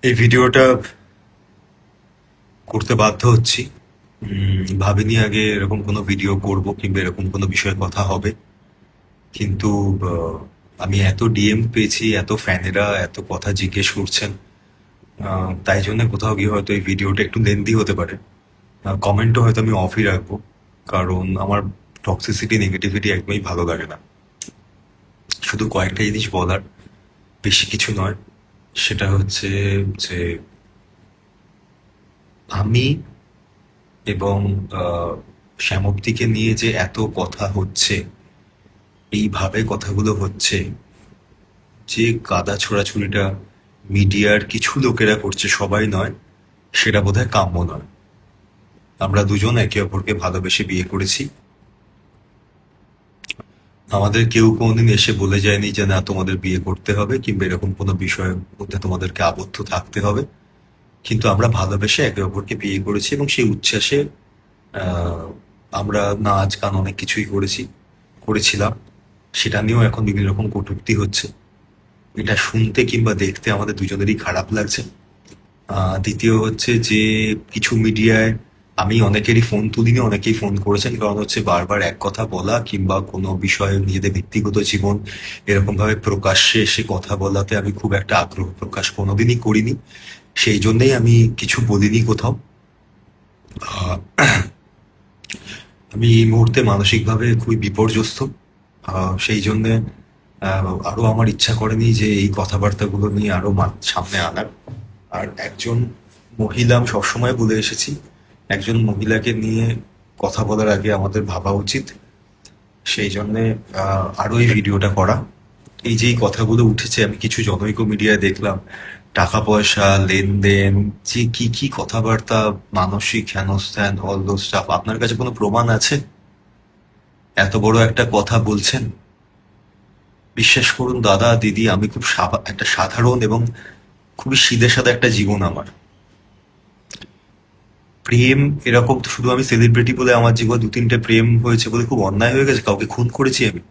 এই ভিডিওটা করতে বাধ্য হচ্ছি। ভাবিনি আগে এরকম কোনো ভিডিও করব কিংবা এরকম কোনো বিষয়ে কথা হবে। কিন্তু আহ, আমি এত ডিএম পেয়েছি, এত ফ্যানেরা এত কথা জিজ্ঞেস করছেন। তাই জন্য কোথাও গিয়ে হয়তো এই ভিডিওটা একটু লেন্দি হতে পারে। কমেন্টও হয়তো আমি অফই রাখবো, কারণ আমার টক্সিসিটি নেগেটিভিটি একদমই ভালো লাগে না। শুধু কয়েকটা জিনিস বলার, বেশি কিছু নয়। সেটা হচ্ছে যে আমি এবং শ্যামপ্তিকে নিয়ে যে এত কথা হচ্ছে, এইভাবে কথাগুলো হচ্ছে, যে কাদা ছোড়াছুড়িটা মিডিয়ার কিছু লোকেরা করছে, সবাই নয়, সেটা বোধহয় কাম্য নয়। আমরা দুজন একে অপরকে ভালোবেসে বিয়ে করেছি। আমাদের কেউ কোনোদিন এসে বলে যায়নি যে না তোমাদের বিয়ে করতে হবে কিংবা এরকম কোনো বিষয়ের মধ্যে তোমাদেরকে আবদ্ধ থাকতে হবে। কিন্তু আমরা ভালোবেসে একে অপরকে বিয়ে করেছি এবং সেই উচ্ছ্বাসে আহ, আমরা নাচ গান অনেক কিছুই করেছিলাম। সেটা নিয়েও এখন বিভিন্ন রকম কটূক্তি হচ্ছে। এটা শুনতে কিংবা দেখতে আমাদের দুজনেরই খারাপ লাগছে। দ্বিতীয় হচ্ছে যে কিছু মিডিয়ায় আমি অনেকেরই ফোন তুলিনি, অনেকেই ফোন করেছেন, কারণ হচ্ছে বারবার এক কথা বলা কিংবা কোনো বিষয়ে নিজেদের ব্যক্তিগত জীবন এরকম ভাবে প্রকাশ্যে এসে কথা বলাতে আমি খুব একটা আগ্রহ প্রকাশ কোনোদিনই করিনি। সেই জন্যই আমি কিছু বলিনি কোথাও। আহ, আমি এই মুহূর্তে মানসিকভাবে খুবই বিপর্যস্ত। সেই জন্যে আরো আমার ইচ্ছা করেনি যে এই কথাবার্তাগুলো নিয়ে আরো সামনে আনার। আর একজন মহিলা, আমি সবসময় বলে এসেছি, একজন মহিলাকে নিয়ে কথা বলার আগে আমাদের ভাবা উচিত। সেই জন্যে আরো এই ভিডিওটা করা। এই যে এই কথাগুলো উঠেছে, আমি কিছু জনৈক মিডিয়ায় দেখলাম, টাকা পয়সা লেনদেন, যে কি কি কথাবার্তা, মানসিক হেনস্থান, অল দোজ স্টাফ। আপনার কাছে কোনো প্রমাণ আছে? এত বড় একটা কথা বলছেন। বিশ্বাস করুন দাদা দিদি, আমি খুব একটা সাধারণ এবং খুবই সিধে সাদা একটা জীবন আমার। প্রেম এরকম তো শুধু আমি সেলিব্রিটি বলে আমার জীবনে দু তিনটে প্রেম হয়েছে বলে খুব অন্যায় হয়ে গেছে? কাউকে খুন করেছি আমি?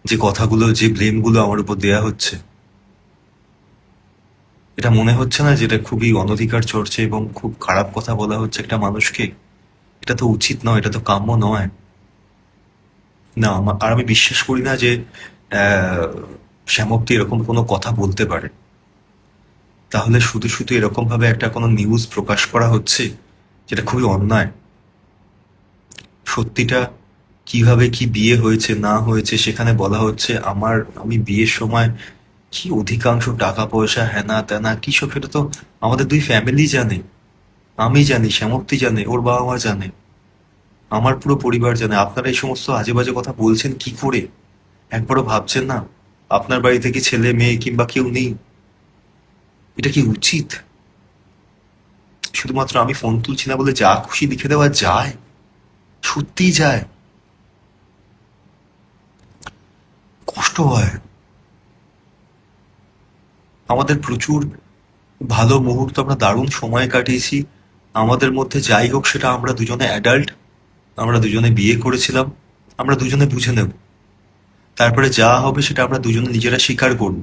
যে কথাগুলো, যে ব্লেমগুলো আমার উপর দেয়া হচ্ছে, এটা মনে হচ্ছে না যে এটা খুবই অনধিকার চর্চা এবং খুব খারাপ কথা বলা হচ্ছে একটা মানুষকে? এটা তো উচিত নয়, এটা তো কাম্য নয়। না আর আমি বিশ্বাস করি না যে শ্যামপ্তি এরকম কোনো কথা বলতে পারে। তাহলে শুধু শুধু এরকম ভাবে একটা কোনো নিউজ প্রকাশ করা হচ্ছে, যেটা খুবই অন্যায়। সত্যিটা, কিভাবে কি বিয়ে হয়েছে না হয়েছে সেখানে বলা হচ্ছে। আমি বিয়ের সময় কি অধিকাংশ টাকা পয়সা হেনা তেনা কি সব, সেটা তো আমাদের দুই ফ্যামিলি জানে। আমি জানি, শ্যামপ্তি জানে, ওর বাবা মা জানে, আমার পুরো পরিবার জানে। আপনারা এই সমস্ত আজে বাজে কথা বলছেন কি করে? একবারও ভাবছেন না আপনার বাড়িতে কি ছেলে মেয়ে কিংবা কেউ নেই? এটা কি উচিত? শুধুমাত্র আমি ফোন তুলছি না বলে যা খুশি লিখে দেওয়া যায়? সত্যিই যায়? কষ্ট হয়। আমাদের প্রচুর ভালো মুহূর্ত, আমরা দারুণ সময় কাটিয়েছি। আমাদের মধ্যে যাই হোক, সেটা আমরা দুজনে অ্যাডাল্ট, আমরা দুজনে বিয়ে করেছিলাম, আমরা দুজনে বুঝে নেব। তারপরে যা হবে সেটা আমরা দুজনে নিজেরা স্বীকার করব।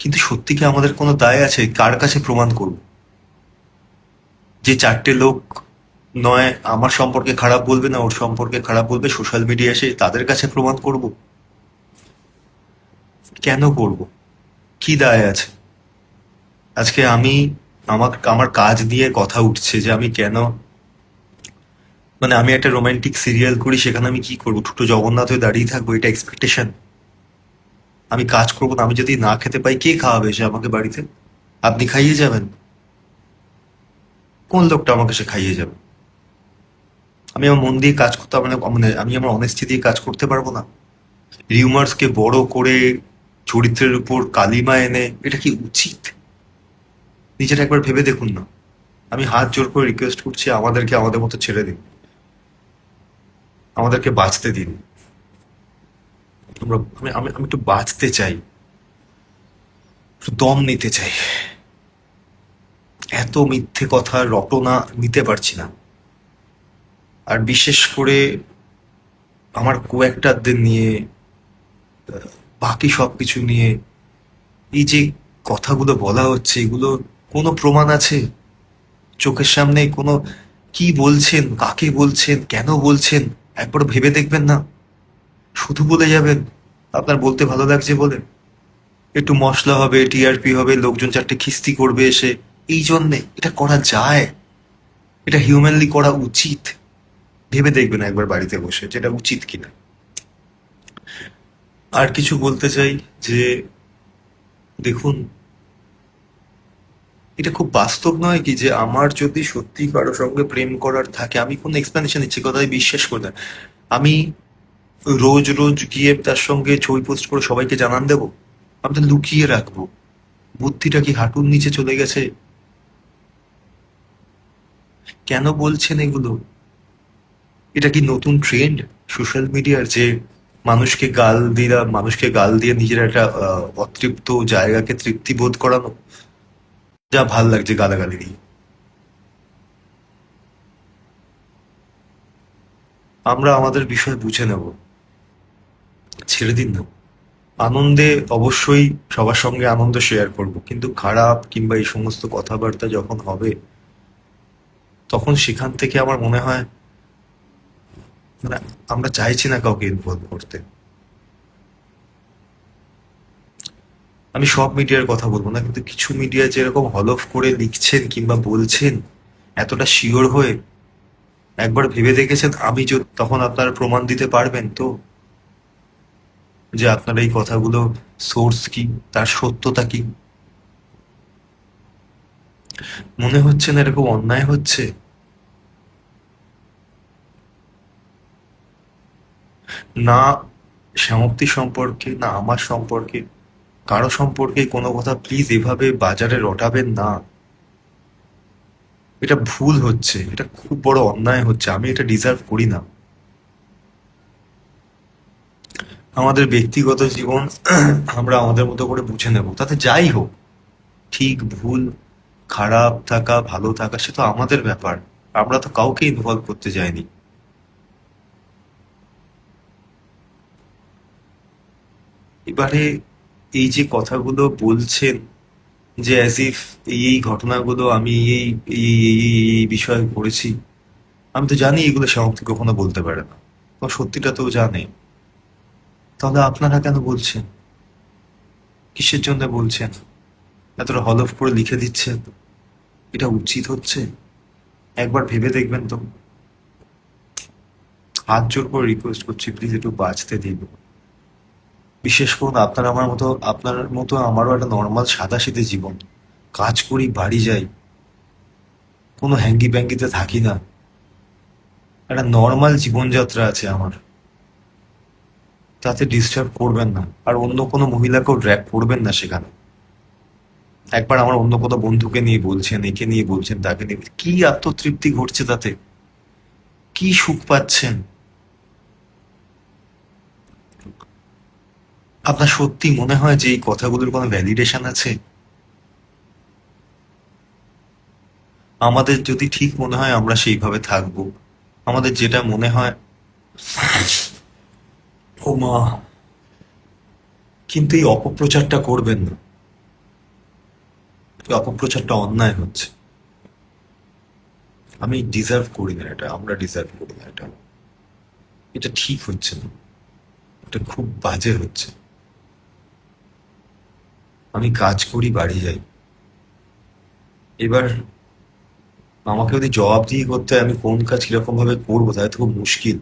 কিন্তু সত্যি কি আমাদের কোনো দায় আছে? কার কাছে প্রমাণ করব? যে চারটে লোক নয় আমার সম্পর্কে খারাপ বলবে না ওর সম্পর্কে খারাপ বলবে, সোশ্যাল মিডিয়া এসে তাদের কাছে প্রমাণ করব? কেন করব? কি দায় আছে? আজকে আমার আমার কাজ নিয়ে কথা উঠছে যে আমি কেন, মানে আমি একটা রোমান্টিক সিরিয়াল করি, সেখানে আমি কি করবো? ছোট জগন্নাথ হয়ে দাঁড়িয়ে থাকবো, এটা এক্সপেকটেশন? আমি কাজ করবো না, আমি যদি না খেতে পাই কে খাওয়াবে সে আমাকে বাড়িতে? আপনি খাইয়ে যাবেন? কোন লোকটা আমাকে সে খাইয়ে যাবে? আমি আমার মন দিয়ে কাজ করতে, মানে আমি আমার অনেস্টি দিয়ে কাজ করতে পারবো না? রিউমার্স কে বড় করে চরিত্রের উপর কালিমা এনে, এটা কি উচিত? নিজেটা একবার ভেবে দেখুন না। আমি হাত জোর করে রিকোয়েস্ট করছি, আমাদেরকে আমাদের মতো ছেড়ে দিন, আমাদেরকে বাঁচতে দিন। আমি একটু বাঁচতে চাই, একটু দম নিতে চাই। এত মিথ্যে কথা রটনা নিতে পারছি না। আর বিশেষ করে আমার কো-অ্যাক্টরদের নিয়ে, বাকি সবকিছু নিয়ে এই যে কথাগুলো বলা হচ্ছে, এগুলো কোনো প্রমাণ আছে চোখের সামনে? কোনো কি বলছেন, কাকে বলছেন, কেন বলছেন, একবার ভেবে দেখবেন না? শুধু বলে যাবেন আপনার বলতে ভালো লাগছে বলে? একটু মশলা হবে, টিআরপি হবে, লোকজন চারটে খিস্তি করবে এসে, এই জন্যে এটা করা যায়? এটা হিউম্যানলি করা উচিত? ভেবে দেখবেন একবার বাড়িতে বসে যেটা উচিত কিনা। আর কিছু বলতে চাই যে, দেখুন, এটা খুব বাস্তব নয় কি যে আমার যদি সত্যি কারো সঙ্গে প্রেম করার থাকে, আমি কোনো এক্সপ্লেনেশন ইচ্ছে কথায় বিশ্বাস করি না, আমি রোজ রোজ গিয়ে তার সঙ্গে ছবি পোস্ট করে সবাইকে জানান দেবো? আমি তো লুকিয়ে রাখবো। বুদ্ধিটা কি হাঁটুর নিচে চলে গেছে? কেন বলছেন এগুলো? এটা কি নতুন ট্রেন্ড সোশ্যাল মিডিয়ার, যে মানুষকে গাল দিয়ে নিজের একটা অতৃপ্ত জায়গাকে তৃপ্তি বোধ করানো? যা ভাল লাগছে গালাগালি দিয়ে। আমরা আমাদের বিষয় বুঝে নেব, ছেড়ে দিন না। আনন্দে অবশ্যই সবার সঙ্গে আনন্দ শেয়ার করব, কিন্তু খারাপ কিংবা এই সমস্ত কথাবার্তা যখন হবে, তখন সেখান থেকে আমার মনে হয়, মানে, আমরা চাইছি না কাউকে ইনভলভ করতে। আমি সব মিডিয়ার কথা বলবো না, কিন্তু কিছু মিডিয়া যেরকম হলফ করে লিখছেন কিংবা বলছেন এতটা শিওর হয়ে, একবার ভেবে দেখেছেন আমি যদি তখন আপনারা প্রমাণ দিতে পারবেন তো যে আপনার এই কথাগুলো সোর্স কি, তার সত্যতা কি? মনে হচ্ছে না এরকম অন্যায় হচ্ছে? না শ্যামপ্তি সম্পর্কে, না আমার সম্পর্কে, কারো সম্পর্কে কোনো কথা প্লিজ এভাবে বাজারে রটাবেন না। এটা ভুল হচ্ছে, এটা খুব বড় অন্যায় হচ্ছে, আমি এটা ডিজার্ভ করি না। আমাদের ব্যক্তিগত জীবন আমরা আমাদের মতো করে বুঝে নেব, তাতে যাই হোক, ঠিক ভুল, খারাপ থাকা ভালো থাকা সে তো আমাদের ব্যাপার। আমরা তো কাউকে ইনভলভ করতে যাইনি। এবারে এই যে কথাগুলো বলছেন, যে অ্যাজ ইফ এই ঘটনাগুলো আমি এই বিষয়ে করেছি, আমি তো জানি এগুলো শ্যামপ্তি কখনো বলতে পারে না, তো সত্যিটা তো জানে। তাহলে আপনারা কেন বলছেন? কিসের জন্য বলছেন? এতটা হলফ করে লিখে দিচ্ছেন? এটা উচিত হচ্ছে? একবার ভেবে দেখবেন তো। হাত জোর করে রিকোয়েস্ট করছি, প্লিজ একটু বাঁচতে দিন। বিশেষ করুন আপনার মতো আমারও একটা নর্মাল সাদাসিধে জীবন। কাজ করি, বাড়ি যাই, কোনো হ্যাঙ্গি প্যাঙ্গিতে থাকি না, একটা নর্মাল জীবনযাত্রা আছে আমার। তাতে ডিস্টার্ব করবেন না, আর অন্য কোনো মহিলাকেও ড্র্যাগ করবেন না সেখানে। একবার আমার অন্য কোনো বন্ধুকে নিয়ে বলছেন, একে নিয়ে বলছেন, তাকে নিয়ে কি আত্মতৃপ্তি ঘটছে তাতে? কি সুখ পাচ্ছেন? আপনার সত্যি মনে হয় যে এই কথাগুলোর কোনো ভ্যালিডেশন আছে? আমাদের যদি ঠিক মনে হয় আমরা সেইভাবে থাকবো। আমাদের যেটা মনে হয়, ও মা, কিন্তু এই অপপ্রচারটা করবেন না। এই অপপ্রচারটা অন্যায় হচ্ছে। আমি ডিজার্ভ করি না এটা, আমরা ডিজার্ভ করি না এটা। এটা ঠিক হচ্ছে না, এটা খুব বাজে হচ্ছে। আমি কাজ করি, বাড়ি যাই। এবার আমাকে যদি জবাবদিহি করতে হয় আমি কোন কাজ কিরকম ভাবে করবো, তাহলে তো খুব মুশকিল।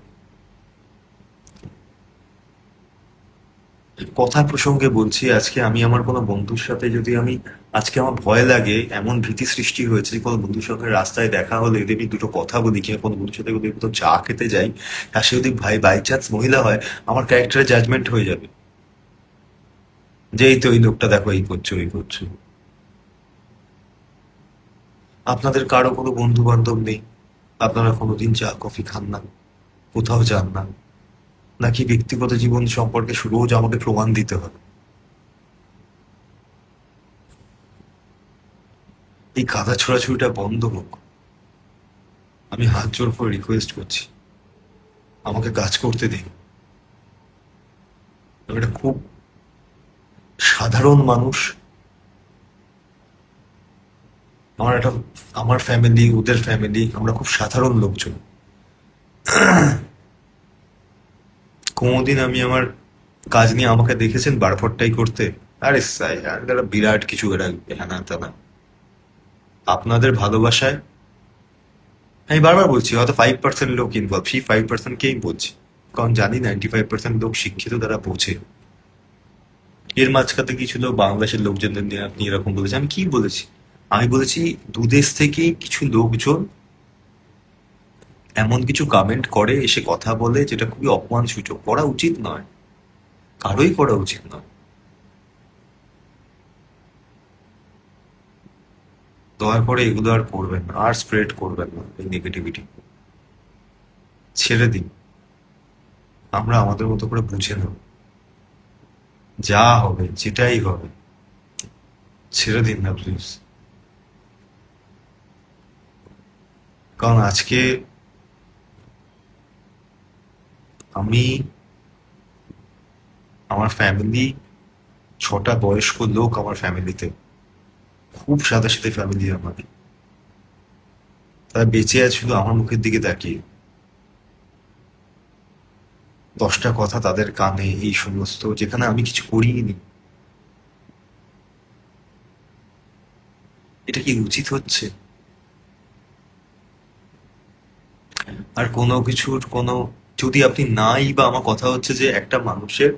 কথার প্রসঙ্গে বলছি, আজকে আমি আমার কোনো বন্ধুর সাথে যদি আমি, আজকে আমার ভয় লাগে, এমন ভীতি সৃষ্টি হয়েছে যে কোনো বন্ধুর সঙ্গে রাস্তায় দেখা হলে যদি আমি দুটো কথা বলি, কিংবা কোনো বন্ধুর সাথে যদি কোথাও চা খেতে যাই, আর সে যদি ভাই বাই চান্স মহিলা হয়, আমার ক্যারেক্টারে জাজমেন্ট হয়ে যাবে, যে এই তো এই লোকটা দেখো এই করছো এই করছো। আপনাদের কারো কোনো বন্ধু বান্ধব নেই? আপনারা কোনোদিন চা কফি খান না, কোথাও যান না? নাকি ব্যক্তিগত জীবন সম্পর্কে রোজ আমাকে প্রমাণ দিতে হবে? এই কাদা ছোড়াছুড়িটা বন্ধ হোক। আমি হাত জোর করে রিকোয়েস্ট করছি, আমাকে কাজ করতে দিন। আমি একটা খুব সাধারণ মানুষ, আমার একটা আমার ফ্যামিলি, ওদের ফ্যামিলি, আমরা খুব সাধারণ লোকজন। কোনোদিন আমি আমার কাজ নিয়ে আমাকে দেখেছেন বাড়ফট্টাই করতে? আরে সাই আর এরা বিরাট কিছু, এরা হ্যানা ত্যানা। আপনাদের ভালোবাসায় আমি বারবার বলছি, হয়তো 5% লোক ইনভলভ, সেই 5%কেই বলছি, কারণ জানি 95% লোক শিক্ষিত, তারা বোঝে। এর মাঝখানে কিছু লোক বাংলাদেশের লোকজনদের নিয়ে আপনি এরকম বলেছেন, আমি কি বলেছি? আমি বলেছি দুদেশ থেকেই কিছু লোকজন এমন কিছু কমেন্ট করে, এসে কথা বলে, যেটা খুবই অপমানসূচক, করা উচিত নয়, কারোই করা উচিত নয়। দয়া করে এগুলো আর করবেন না, আর স্প্রেড করবেন না এই নেগেটিভিটি। ছেড়ে দিন, আমরা আমাদের মতো করে বুঝে নেব, যা হবে যেটাই হবে, ছেড়ে দিন না প্লিজ। কারণ আজকে আমি, আমার ফ্যামিলি, 6টা বয়স্ক লোক আমার ফ্যামিলিতে, খুব সাদাসিধে ফ্যামিলি আমার, তারা বেঁচে আছে শুধু আমার মুখের দিকে তাকিয়ে। 10টা কথা তাদের কানে, এই সমস্ত, যেখানে আমি কিছু করিনি। এটা কি উচিত হচ্ছে? আর কোনো কিছুর কোনো, যদি আপনি নাই, বা আমার কথা হচ্ছে যে একটা মানুষের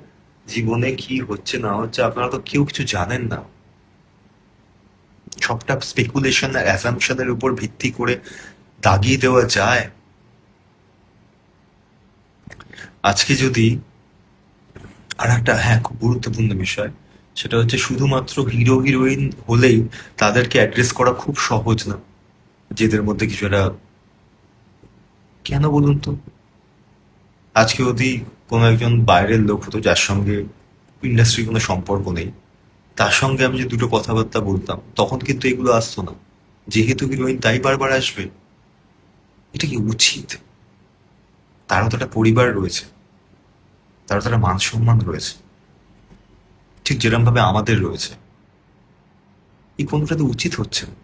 জীবনে কি হচ্ছে না হচ্ছে আপনারা তো কেউ কিছু জানেন না। সবটা স্পেকুলেশন আর অ্যাসাম্পশনের উপর ভিত্তি করে দাগিয়ে দেওয়া যায়। আজকে যদি, আর একটা, হ্যাঁ, খুব গুরুত্বপূর্ণ বিষয়, সেটা হচ্ছে শুধুমাত্র হিরো হিরোইন হলেই তাদেরকে অ্যাড্রেস করা খুব সহজ না, যেদের মধ্যে কিছু একটা, কেন বলুন তো? আজকে যদি কোনো একজন বাইরের লোক হতো, যার সঙ্গে ইন্ডাস্ট্রির কোনো সম্পর্ক নেই, তার সঙ্গে আমি যে দুটো কথাবার্তা বলতাম, তখন কিন্তু এগুলো আসতো না। যেহেতু হিরোইন, তাই বারবার আসবে। এটা কি উচিত? তারও তো একটা পরিবার রয়েছে, তারও তো একটা মান সম্মান রয়েছে, ঠিক যেরকম ভাবে আমাদের রয়েছে। এই কোনোটা তো উচিত হচ্ছে না।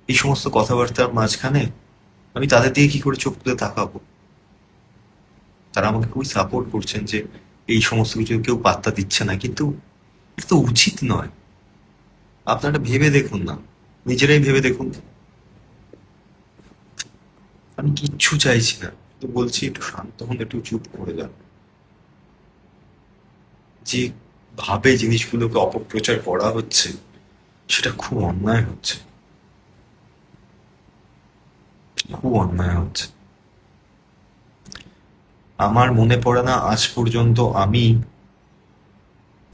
এই সমস্ত কথাবার্তার মাঝখানে আমি তাদের দিকে কি করে চোখ তুলে তাকাবো? তারা আমাকে খুবই সাপোর্ট করছেন যে এই সমস্ত কিছু কেউ পাত্তা দিচ্ছে না, কিন্তু এটা তো উচিত নয়। আপনারা ভেবে দেখুন না, নিজেরাই ভেবে দেখুন। আমি কিচ্ছু চাইছি না, তো বলছি একটু শান্ত হন, একটু চুপ করে যান। যে ভাবে জিনিসগুলোকে অপপ্রচার করা হচ্ছে, সেটা খুব অন্যায় হচ্ছে, খুব অন্যায় হচ্ছে। আমার মনে পড়ে না আজ পর্যন্ত আমি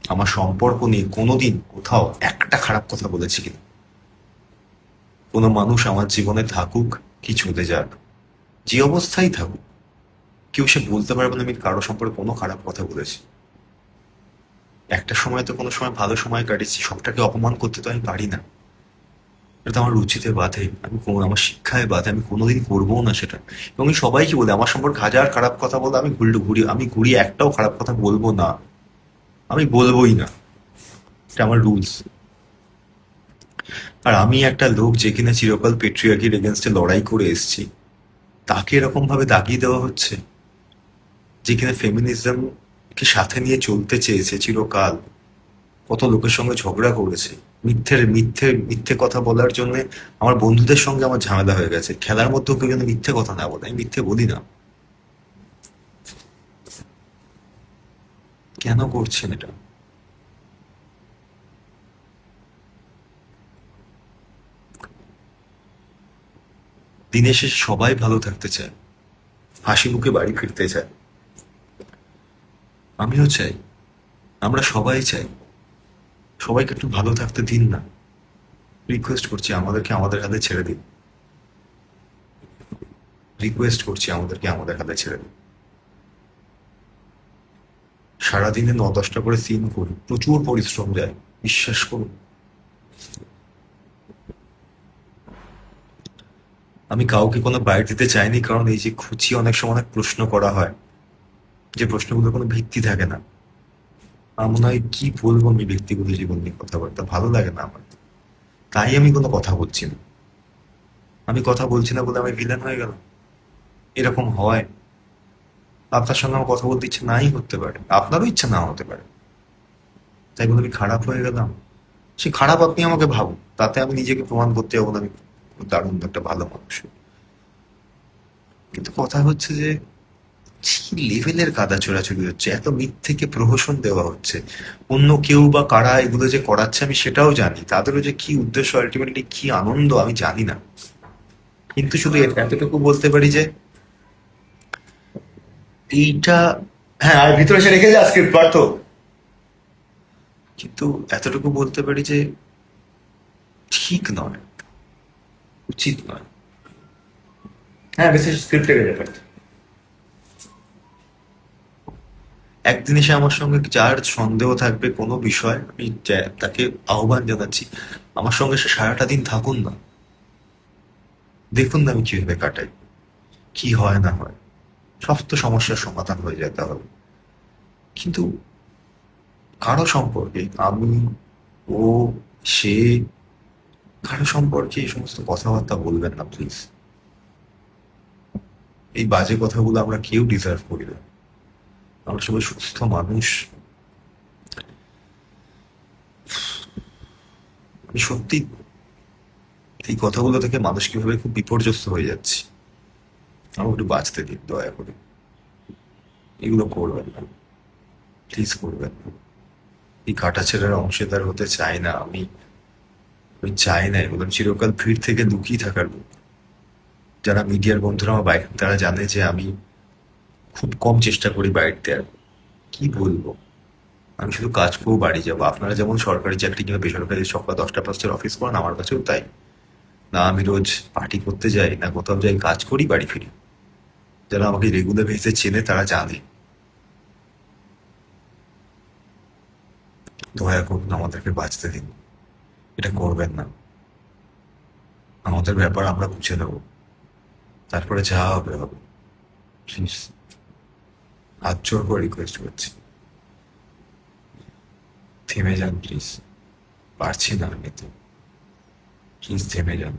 আমার সম্পর্ক নিয়ে কোনোদিন কোথাও একটা খারাপ কথা বলেছি কিনা। কোনো মানুষ আমার জীবনে থাকুক কি চলে যাক, যে অবস্থায় থাকুক, কেউ সে বলতে পারবে না আমি কারো সম্পর্কে কোনো খারাপ কথা বলেছি। একটা সময় তো কোনো সময় ভালো সময় কাটিয়েছি, সবটাকে অপমান করতে তো আমি পারি না। এটা তো আমার রুচিতে বাধে, আমার শিক্ষায় বাধে, আমি কোনোদিন করবো না সেটা। এবং আমি সবাইকে বলি, আমার সম্পর্কে হাজার খারাপ কথা বলে, আমি ঘুরি একটাও খারাপ কথা বলবো না, আমি বলবোই না। এটা আমার রুলস। আর আমি একটা লোক যে কিনা চিরকাল পেট্রিয়ার্কির এগেনস্টে লড়াই করে এসেছি, তাকে এরকম ভাবে দাগিয়ে দেওয়া হচ্ছে। যে কিনা ফেমিনিজমকে সাথে নিয়ে চলতে চেয়েছে চিরকাল, কত লোকের সঙ্গে ঝগড়া করেছে, মিথ্যে কথা বলার জন্য আমার বন্ধুদের সঙ্গে আমার ঝামেলা হয়ে গেছে। খেলার মধ্যেও কেউ যেন মিথ্যে কথা না বলে, আমি মিথ্যে বলি না। কেন করছেন এটা? দিনের শেষে সবাই ভালো থাকতে চায়, হাসি মুখে বাড়ি ফিরতে চায়। আমিও চাই, আমরা সবাই চাই। সবাইকে একটু ভালো থাকতে দিন না, রিকোয়েস্ট করছি, আমাদেরকে আমাদের হাতে ছেড়ে দিন। রিকোয়েস্ট করছি, আমাদেরকে আমাদের হাতে ছেড়ে দিন। সারাদিনে 9-10টা করে সিন করি, প্রচুর পরিশ্রম যায়, বিশ্বাস করুন। আমি কাউকে কোনো বাইর দিতে চাইনি, কারণ এই যে খুঁচিয়ে অনেক সময় অনেক প্রশ্ন করা হয়, যে প্রশ্নগুলোর কোনো ভিত্তি থাকে না। আমার মনে হয় কি বলবো আমি ব্যক্তিগত জীবন নিয়ে কথাবার্তা, ভালো লাগে না আমার। তাই আমি কোনো কথা বলছি না। আমি কথা বলছি না বলে আমি ভিলেন হয়ে গেলাম? এরকম হয়? আপনার সঙ্গে আমার কথা বলতে ইচ্ছে নাই করতে পারে, আপনারও ইচ্ছা না হতে পারে, তাই বলে আমি খারাপ হয়ে গেলাম? সে খারাপ আপনি আমাকে ভাবুন, তাতে আমি নিজেকে প্রমাণ করতে যাবো না আমি দারুণ একটা ভালো মানুষ। কিন্তু কথা হচ্ছে যে কি লেভেলের কাদা ছোড়াছুড়ি হচ্ছে, এত মিথ্যেকে প্রহসন দেওয়া হচ্ছে। অন্য কেউ বা কারা এগুলো যে করাচ্ছে আমি সেটাও জানি, তাদেরও যে কি উদ্দেশ্য, আলটিমেটলি কি আনন্দ আমি জানি না। কিন্তু শুধু এতটুকু বলতে পারি যে এইটা, হ্যাঁ আর ভিতরে সে রেখে যা স্ক্রিপ্ট পার্থ। কিন্তু এতটুকু বলতে পারি যে ঠিক নয়, উচিত নয়। হ্যাঁ বেশি স্ক্রিপ্ট রেখে যা পার্থ। একদিন এসে আমার সঙ্গে যার সন্দেহ থাকবে কোনো বিষয়, আমি তাকে আহ্বান জানাচ্ছি, আমার সঙ্গে সে সারাটা দিন থাকুন না, দেখুন না আমি কিভাবে কাটাই, কি হয় না হয়। সব তো সমস্যার সমাধান হয়ে যায় তাহলে। কিন্তু কারো সম্পর্কে আমি, ও, সে, কারো সম্পর্কে এই সমস্ত কথাবার্তা বলবেন না প্লিজ। এই বাজে কথাগুলো আমরা কেউ ডিজার্ভ করি না। আমরা সবাই সুস্থ মানুষ। আমি সত্যি এই কথাগুলো থেকে মানুষ কিভাবে খুব বিপর্যস্ত হয়ে যাচ্ছে। আমার একটু বাঁচতে দিন দয়া করে। এগুলো করবেন না, প্লিজ করবেন না। এই কাটাছেড়ার অংশীদার হতে চাই না আমি। আমি চাই না এগুলো চিরকাল ভিড় থেকে লুকিয়ে থাকার লোক। যারা মিডিয়ার বন্ধুরা আমার বাইরে, তারা জানে যে আমি খুব কম চেষ্টা করি বাইরে দেওয়ার। কি বলবো, আমি শুধু কাজ করবো বাড়ি যাবো। আপনারা যেমন সরকারি চাকরি কিংবা বেসরকারি সকাল 10টা 5টার অফিস করেন, আমার কাছেও তাই। না আমি রোজ পার্টি করতে যাই, না কোথাও যাই, কাজ করি বাড়ি ফিরি। যারা আমাকে রেগুলার বেসিসে চেনে তারা জানে। দয়া করুন আমাদেরকে বাঁচতে দিন, এটা করবেন না। আমাদের ব্যাপার আমরা বুঝে নেবো, তারপরে যা হবে হবে। প্লিজ, হাত জোর করে রিকোয়েস্ট করছি, থেমে যান প্লিজ। পারছি না আমি তো, প্লিজ থেমে যান।